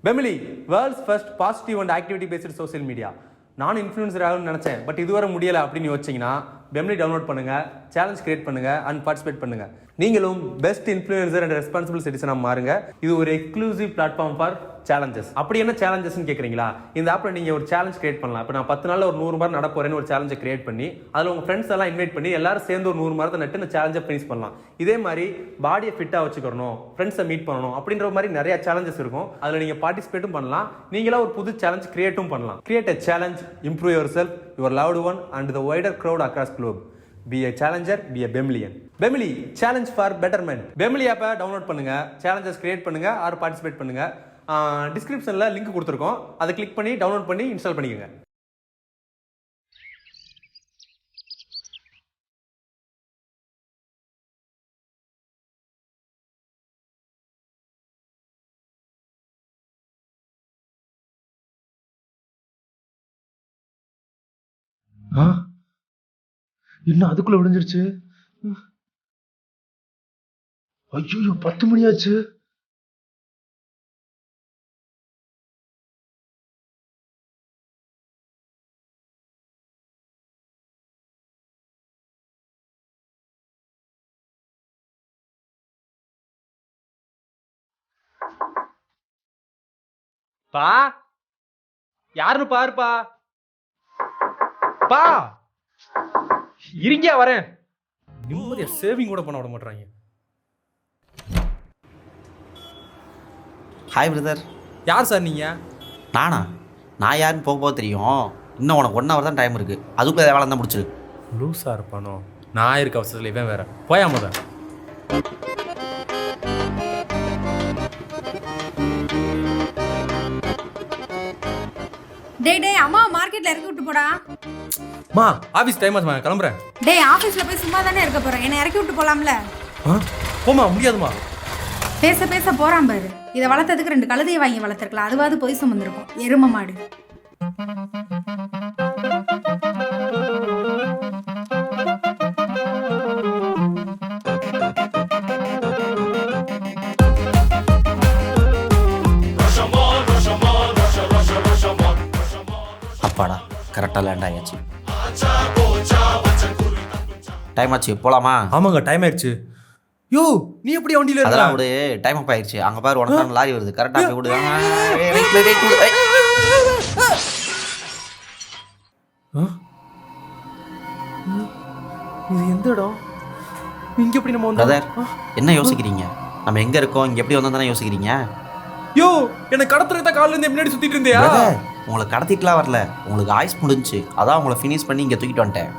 Family world's first positive and activity based social media. நான் influencer ஆகணும்னு நினச்சேன், but இதுவரை முடியலை அப்படின்னு யோசிச்சிங்கன்னா பெமிலி டவுன்லோட் பண்ணுங்கள், சேலஞ்ச் கிரியேட் பண்ணுங்கள் அண்ட் பார்ட்டிசிபேட் பண்ணுங்கள். நீங்களும் பெஸ்ட் இன்ஃப்ளூயன்சர் அண்ட் ரெஸ்பான்சிபிள் சிட்டிசனாக மாறுங்க. இது ஒரு எக்ஸ்க்ளூசிவ் பிளாட்ஃபார்ம் ஃபார் சேலஞ்சஸ். அப்படி என்ன சேலஞ்சஸ்ன்னு கேட்குறீங்களா? இந்த ஆப்பில் நீங்கள் ஒரு சேலஞ்ச் கிரியேட் பண்ணலாம். இப்போ நான் 10 நாளில் ஒரு 100 மரம் நட போகிறேன்னு ஒரு சேலஞ்சை கிரியேட் பண்ணி அதில் உங்கள் ஃப்ரெண்ட்ஸ் எல்லாம் இன்வைட் பண்ணி எல்லாரும் சேர்ந்து ஒரு 100 மரத்தை நட்டு இந்த சேலஞ்சை ஃபினிஷ் பண்ணலாம். இதே மாதிரி பாடியை ஃபிட்டாக வச்சுக்கணும், ஃப்ரெண்ட்ஸை மீட் பண்ணணும் அப்படின்ற மாதிரி நிறைய சேலஞ்சஸ் இருக்கும். அதில் நீங்கள் பார்ட்டிசிபேட்டும் பண்ணலாம். நீங்களா ஒரு புது சேலஞ்ச் கிரியேட்டும் பண்ணலாம். Create a challenge, improve yourself, your loved one and the wider crowd across globe. Be a challenger, be a Bemilian. Bemili, challenge for betterment. Bemili ஆப்பை டவுன்லோட் பண்ணுங்க, சேலஞ்சஸ் கிரியேட் பண்ணுங்க ஆர் பார்ட்டிசிபேட் பண்ணுங்க. டிஸ்கிரிப்ஷனில் link கொடுத்துருக்கோம், அதை click பண்ணி download பண்ணி install பண்ணிக்கோங்க. என்ன அதுக்குள்ள விடிஞ்சிருச்சு? ஐயோ 10 மணி ஆச்சு. பா யாருன்னு பாருப்பா. பா இருங்கியா வரேன். நிம்மதியா சேவிங் கூட பண்ண விட மாட்டாங்க. Hi brother. யார் சார் நீங்க? நான் யாருன்னு போக தெரியும். இன்னும் உனக்கு 1 hour தான் டைம் இருக்குது. அதுக்குள்ளே வேலை தான் முடிச்சிரு. லூஸா இருப்பானோ? நான் இருக்க அவசரத்தில் இவன் வேற. போயாம தான் டேய் அம்மா மார்க்கெட்ல இறக்கி விட்டு போடா. மா ஆபீஸ் டைம் ஆச்சுமா, கிளம்புறேன். டேய் ஆபீஸ்ல போய் சும்மா தானே இருக்க போறேன், என்ன இறக்கி விட்டு போலாம்ல. போமா முடியாதுமா. பேச பேச போறான் பாரு. இதை வளர்த்ததுக்கு 2 கழுதையை வாங்கி வளர்த்துருக்கலாம், அதுவாது போய் சுமந்திருக்கும் எரும மாடு. அப்பாடா கரெக்டாக லேண்ட் ஆகியாச்சு. டைம் ஆச்சு, போகலாமா? ஆமாங்க டைம் ஆயிடுச்சு. யோ நீ எப்படி வண்டியில இருக்க? அதெல்லாம் விடு, டைம் அப் ஆயிடுச்சு. அங்கே பாரு உனக்கு லாரி வருது, கரெக்டாக போய் விடு. இது எந்த இடம்? இங்க எப்படி நம்ம பிரதர் என்ன யோசிக்கிறீங்க? நம்ம எங்கே இருக்கோம், இங்கே எப்படி வந்தோம் தானே யோசிக்கிறீங்க? யோ என்ன கடத்துறதா காலையில இருந்து முன்னாடி சுத்திட்டு இருந்தியா? உங்களை கடத்திட்டுலாம் வரல, உங்களுக்கு ஆயுஸ் முடிஞ்சு அதான் உங்களை ஃபினிஷ் பண்ணி இங்கே தூக்கிட்டு வந்துட்டேன்.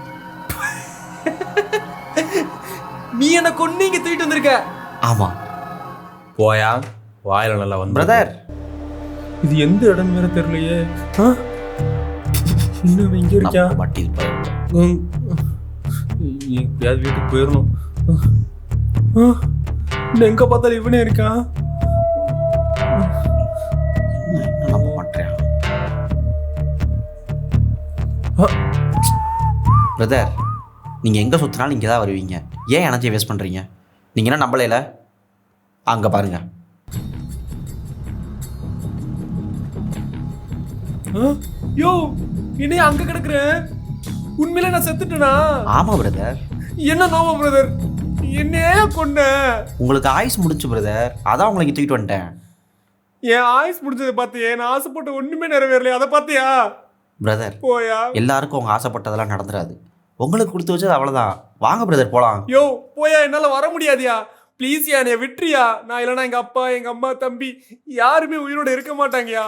நீ என்ன கொண்டு இங்க தூக்கிட்டு வந்திருக்க? ஆமா போயா வாயில நல்லா வந்து. பிரதர் இது எந்த இடம் வேற தெரியலையே. இன்னும் எங்க இருக்கா? பட்டி எப்படியாவது வீட்டுக்கு போயிடணும். எங்க பார்த்தாலும் இவனே இருக்கான். நம்ப மாட்டேன். பிரதர் நீங்கள் எங்கே சுற்றினாலும் இங்கே தான் வருவீங்க. ஏன் எனர்ஜியை வேஸ்ட் பண்ணுறீங்க? நீங்கள் என்ன நம்பலையில? அங்கே பாருங்க. யோ இன்னே அங்க கிடக்குறேன். உண்மையில நான் செத்துட்டேனா? ஆமாம் பிரதர். என்ன நோவா பிரதர், என்னையே கொன்ன. உங்களுக்கு ஆயுஸ் முடிஞ்சு பிரதர், அதான் உங்களை இங்கே தூக்கிட்டு வந்துட்டேன். என் ஆயுஸ் முடிஞ்சதை பார்த்தியே, நான் ஆசைப்பட்ட ஒண்ணுமே நிறைவேறலையா? அதை பார்த்தியா? பிரதர் போயா. எல்லாருக்கும் உங்கள் ஆசைப்பட்டதெல்லாம் நடந்துடாது. உங்களுக்கு கொடுத்து வச்சது அவ்வளோதான். வாங்க பிரதர் போகலாம். யோ போயா, என்னால் வர முடியாதியா. ப்ளீஸ் யா, என்னைய விட்டுறியா. நான் இல்லைனா எங்கள் அப்பா, எங்கள் அம்மா, தம்பி யாருமே உயிரோடு இருக்க மாட்டாங்கயா.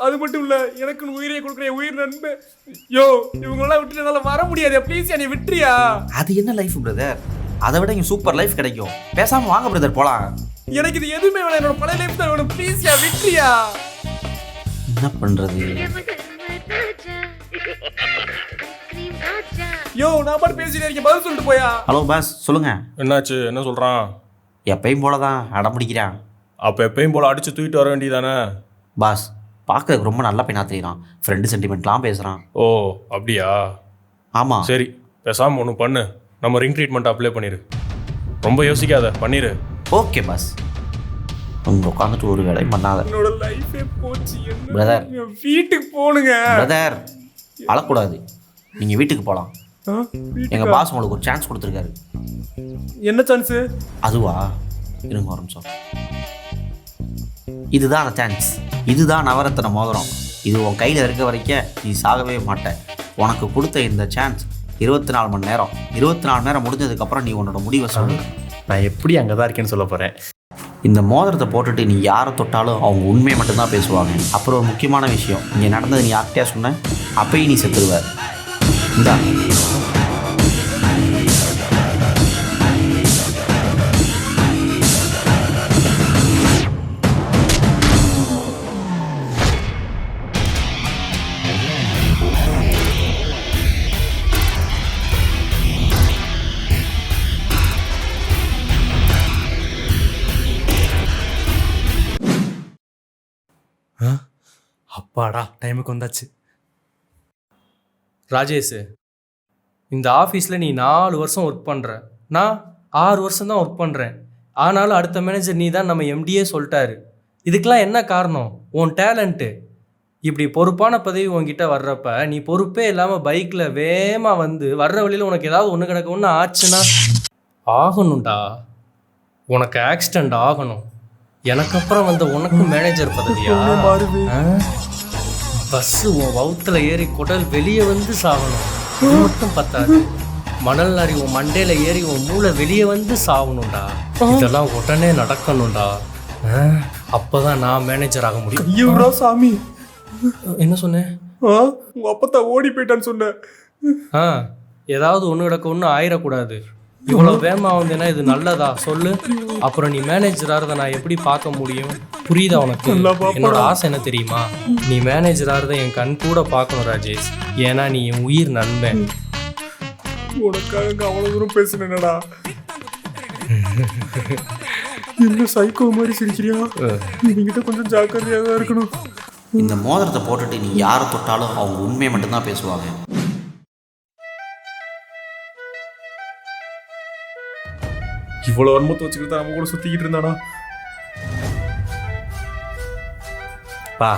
அது மட்டும் இல்லை, எனக்குன்னு உயிரை கொடுக்குற என் உயிர் நண்பன். யோ இவங்களெல்லாம் விட்டுட்டு என்னால் வர முடியாதியா. ப்ளீஸ் என்னைய விட்டுறியா. அது என்ன லைஃப் பிரதர்? அதை விட இங்கே சூப்பர் லைஃப் கிடைக்கும். பேசாமல் வாங்க பிரதர் போகலாம். எனக்கு இது எதுவுமே வேணாம், என்னோட பழைய லைஃப் தான் வேணும். ப்ளீஸ் யா விட்டுறியா. என்ன பண்ணுறது? யோ நான் பாட்டு பேசிட்டே இருக்கேன், பதில் சொல்லிட்டு போயா. ஹலோ பாஸ் சொல்லுங்க. என்னாச்சு? என்ன சொல்கிறான்? எப்பயும் போல தான் அடம் பிடிக்கிறான். அப்போ எப்பயும் போல் அடித்து தூக்கிட்டு வர வேண்டியதானே? பாஸ் பார்க்க ரொம்ப நல்லா பையனா தெரியுறான். ஃப்ரெண்டு சென்டிமெண்ட்லாம் பேசுகிறான். ஓ அப்படியா? ஆமாம். சரி பேசாமல் ஒன்று பண்ணு, நம்ம ரிங் ட்ரீட்மெண்ட் அப்ளை பண்ணிடு. ரொம்ப யோசிக்காத, பண்ணிடு. Okay boss. அங்கே உட்காந்துட்டு ஒரு வேலையும் பண்ணாத. என்னோட லைஃபே போச்சு. பிரதர் வீட்டுக்கு போகணுங்க. பிரதர் அழக்கூடாது. நீங்கள் வீட்டுக்கு போகலாம். எங்கள் பாஸ் உங்களுக்கு ஒரு சான்ஸ் கொடுத்துருக்காரு. என்ன சான்ஸு? அதுவா, இருங்க ஒரு நிமிஷம். இதுதான் அந்த சான்ஸ். இதுதான் நவரத்தின மோதிரம். இது உன் கையில் இருக்க வரைக்கும் நீ சாகவே மாட்டேன். உனக்கு கொடுத்த இந்த சான்ஸ் 24 மணி நேரம். 24 மணி நேரம் முடிஞ்சதுக்கப்புறம் நீ உன்னோட முடிவை சொல்லு. நான் எப்படி அங்கே தான் இருக்கேன்னு சொல்ல போகிறேன். இந்த மோதிரத்தை போட்டுட்டு நீ யாரை தொட்டாலும் அவங்க உண்மையை மட்டும்தான் பேசுவாங்க. அப்புறம் ஒரு முக்கியமான விஷயம், இங்கே நடந்தது நீ யார்கிட்டயா சொன்ன, அப்பயும் நீ செத்துருவ. இந்தா. அப்பாடா, டைமுக்கு வந்தாச்சு. ராஜேஷ், இந்த ஆஃபீஸில் நீ 4 வருஷம் ஒர்க் பண்ணுற, நான் 6 வருஷம் தான் ஒர்க் பண்ணுறேன். ஆனாலும் அடுத்த மேனேஜர் நீ தான் நம்ம எம்டியே சொல்லிட்டாரு. இதுக்கெலாம் என்ன காரணம்? உன் டேலண்ட்டு. இப்படி பொறுப்பான பதவி உன்கிட்ட வர்றப்ப நீ பொறுப்பே இல்லாமல் பைக்கில் வேகமாக வந்து வர்ற வழியில் உனக்கு ஏதாவது ஒன்று கிடக்க ஒன்று ஆச்சுன்னா ஆகணும்டா. உனக்கு ஆக்சிடெண்ட் ஆகணும். எனக்கு அப்புறம் வந்த உனக்கு மேனேஜர் பதவியா? பஸ்ஸு உன் வவுத்துல ஏறி குடல் வெளியே வந்து சாகணும். இது மட்டும் பத்தாது, மணல் லாரி உன் மண்டையில ஏறி உன் மூளை வெளியே வந்து சாகணும்டா. இதெல்லாம் உடனே நடக்கணும்டா. அப்பதான் நான் மேனேஜர் ஆக முடியும். ஐயோ சாமி, என்ன சொன்னேன்? உங்க அப்பத்தான் ஓடி போயிட்டான்னு சொன்னேன். ஏதாவது ஒன்று கிடக்க ஒன்று ஆயிடக்கூடாது. இவ்வளோ வேகமா வந்தேன்னா இது நல்லதா சொல்லு? அப்புறம் நீ மேனேஜர் ஆகிறத நான் எப்படி பார்க்க முடியும்? புரியுதா உனக்கு? என்னோட ஆசை என்ன தெரியுமா? நீ மேனேஜர் ஆகிறத என் கண் கூட பார்க்கணும் ராஜேஷ். ஏன்னா நீ என் உயிர் நண்பன். உனக்காக அவ்வளோ தூரம் பேசுனேடா. என்ன சைக்கோ மாதிரி சிரிக்கிறியா? நீங்கிட்ட கொஞ்சம் ஜாக்கிரதையாக தான் இருக்கணும். இந்த மோதிரத்தை போட்டுட்டு நீ யாரை தொட்டாலும் அவங்க உண்மையை மட்டும்தான் பேசுவாங்க. இவ்வளோ வன்மத்தை வச்சுக்கிட்டு அவன் கூட சுற்றிக்கிட்டு இருந்தானா? பா,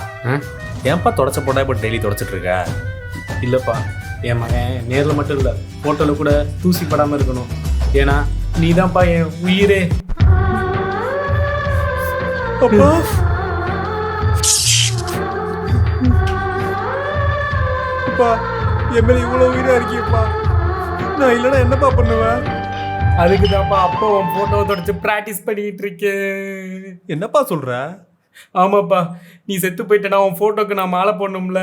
ஏன்ப்பா தொடச்ச போட்டா இப்போ டெய்லி தொடச்சிட்டு இருக்க? இல்லைப்பா, என் மகன் நேரில் மட்டும் இல்லை, ஃபோட்டோவில் கூட தூசி படாமல் இருக்கணும். ஏன்னா நீ தான்ப்பா என் உயிரே. அப்பா, அப்பா, என் மேலே இவ்வளோ உயிராக இருக்கியப்பா. நான் இல்லைன்னா என்னப்பா பண்ணுவேன்? அதுக்கு தான்ப்பா அப்போ உன் ஃபோட்டோவை தொடச்சி ப்ராக்டிஸ் பண்ணிக்கிட்டு இருக்கேன். என்னப்பா சொல்கிற? ஆமாப்பா, நீ செத்து போயிட்டேன்னா உன் ஃபோட்டோக்கு நான் மாலை போடணும்ல,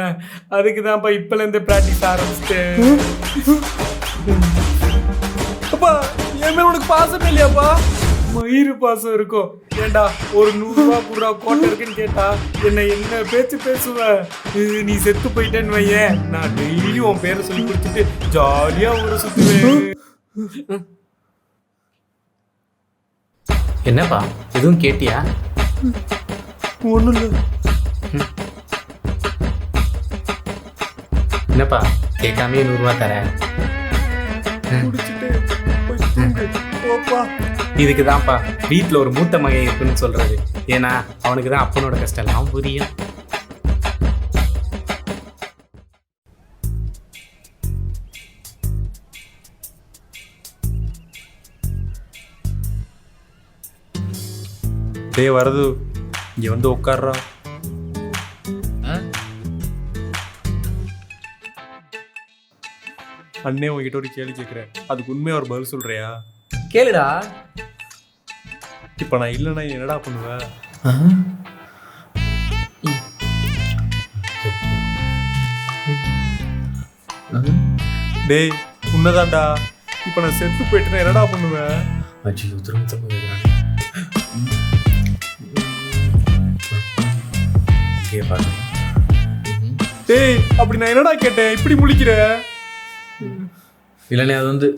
அதுக்கு தான்ப்பா இப்போலேருந்து ப்ராக்டிஸ் ஆரம்பிச்சிட்டேன். அப்பா, என் மேலே உனக்கு பாசமே இல்லையாப்பா? மயிறு பாசம் இருக்கும். ஏண்டா ஒரு 100 ரூபா கூட கோட்டை இருக்குன்னு கேட்டா என்ன பேச்சு பேசுவ? நீ செத்து போயிட்டேன்னு வையேன், நான் டெய்லியும் உன் பேரை சொல்லி கொடுத்துட்டு ஜாலியாக ஊரை சுற்றுவேன். என்னப்பா, எதுவும் கேட்டியா? ஒன்றும் இல்லை. என்னப்பா, கேட்காமே 100 ரூபா தரேன். இதுக்கு தான்ப்பா வீட்டில் ஒரு மூத்த மகன் இருக்குன்னு சொல்றது. ஏன்னா அவனுக்கு தான் அப்பனோட கஷ்டம் எல்லாம் புரியும். டே வரது, இங்கே வந்து உட்கார்றா. அண்ணே உங்ககிட்ட ஒரு கேள்வி கேட்குறேன், அதுக்கு உண்மையாக ஒரு பதில் சொல்கிறியா? கேளுடா. இப்போ நான் இல்லைன்னா என்னடா பண்ணுவேன்? டேய் உன்னதான்டா, இப்போ நான் செத்து போயிட்டேன்னா என்னடா பண்ணுவேன்? அஜியோ, திரும்ப டேய் அப்படி நான் என்னடா கேட்டேன், இப்படி முழிக்கிற? இல்லைண்ணே, அது வந்து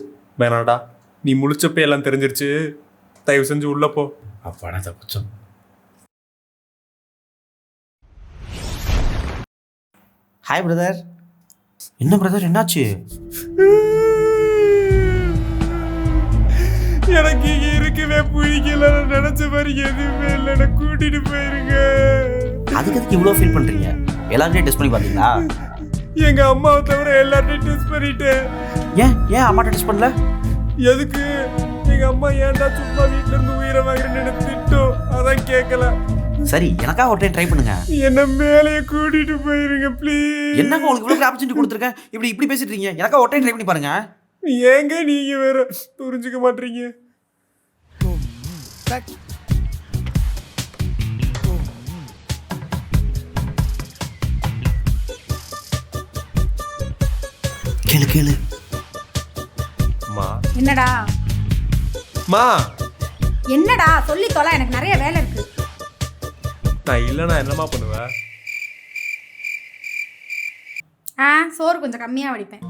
வேணாடா, நீ முழிச்சப்பே எல்லாம் தெரிஞ்சிருச்சு. தயவு செஞ்சு உள்ள போ. அப்பாடா தப்பிச்சோம். Hi brother. என்ன பிரதர், என்னாச்சு? எனக்கு இங்க இருக்கவே பிடிக்கல. நான் நினைச்ச மாதிரி எதுவுமே இல்லை. என்னை கூட்டிட்டு போயிருங்க. அதுக்கு எதுக்கு இவ்வளோ ஃபீல் பண்ணுறீங்க? எல்லாருமே டெஸ்ட் பண்ணி பார்த்தீங்களா? எங்க அம்மாவை தவிர எல்லார்ட்டையும் டெஸ்ட் பண்ணிட்டேன். ஏன் அம்மாட்ட டெஸ்ட் பண்ணல? எதுக்கு? எங்க அம்மா ஏன்டா சும்மா வீட்டுல இருந்து உயிரை வாங்குறேன்னு திட்டும். அதான் கேட்கல. சரி, எனக்காக ஒரு டைம் ட்ரை பண்ணுங்க. என்ன மேலேயே கூட்டிட்டு போயிருங்க ப்ளீஸ். என்னங்க உங்களுக்கு இவ்வளோ ஆப்பர்ச்சுனிட்டி கொடுத்துருக்கேன், இப்படி பேசிட்டு இருக்கீங்க. எனக்காக ஒரு டைம் ட்ரை பண்ணி பாருங்க. ஏங்க நீங்க வேற புரிஞ்சுக்க மாட்டீங்க. கேளு. மா என்னடா மா என்னடா சொல்லி தொலை, எனக்கு நிறைய வேலை இருக்கு. நான் இல்லைன்னா என்னம்மா பண்ணுவேன்? சோறு கொஞ்சம் கம்மியாக வடிப்பேன்.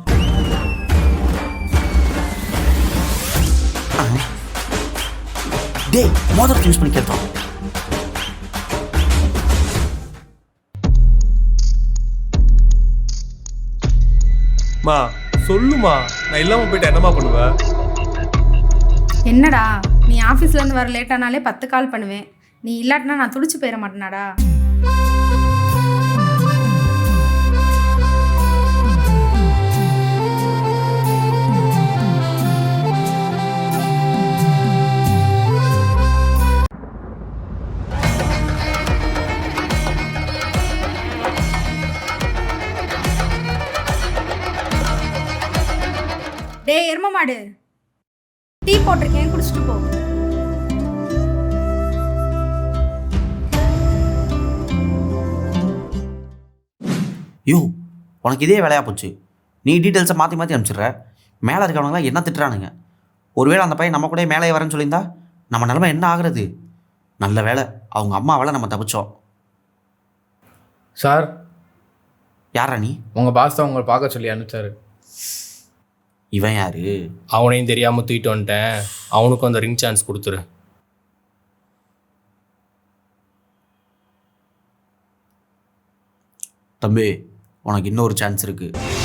டேய், மோதிரத்தை யூஸ் பண்ணி கேட்டோம். மா சொல்லுமா, நான் இல்லாம போயிட்டு என்னம்மா பண்ணுவேன்? என்னடா நீ ஆஃபீஸ்லேருந்து வர லேட்டானாலே 10 கால் பண்ணுவேன். நீ இல்லாட்டினா நான் துடிச்சு போயிட மாட்டேனாடா. டேய் எரும மாடு, டீ போட்டிருக்கேன், குடிச்சிட்டு போ. யோ, உனக்கு இதே வேலையாக போச்சு. நீ டீட்டெயில்ஸை மாற்றி அனுப்பிச்சிடுற. மேலே இருக்கவங்களாம் என்ன திட்டுறானுங்க. ஒருவேளை அந்த பையன் நம்ம கூட மேலே வரேன்னு சொல்லியிருந்தா நம்ம நிலைமை என்ன ஆகுறது? நல்ல வேலை அவங்க அம்மாவால் நம்ம தப்பிச்சோம். சார், யாரா நீ? உங்கள் பாஸ் தான் உங்களை பார்க்க சொல்லி அனுப்பிச்சாரு. இவன் யாரு? அவனையும் தெரியாமல் தூக்கிட்டு வந்துட்டேன். அவனுக்கும் அந்த ரிங் சான்ஸ் கொடுத்துரு. தம்பி, உனக்கு இன்னொரு சான்ஸ் இருக்குது.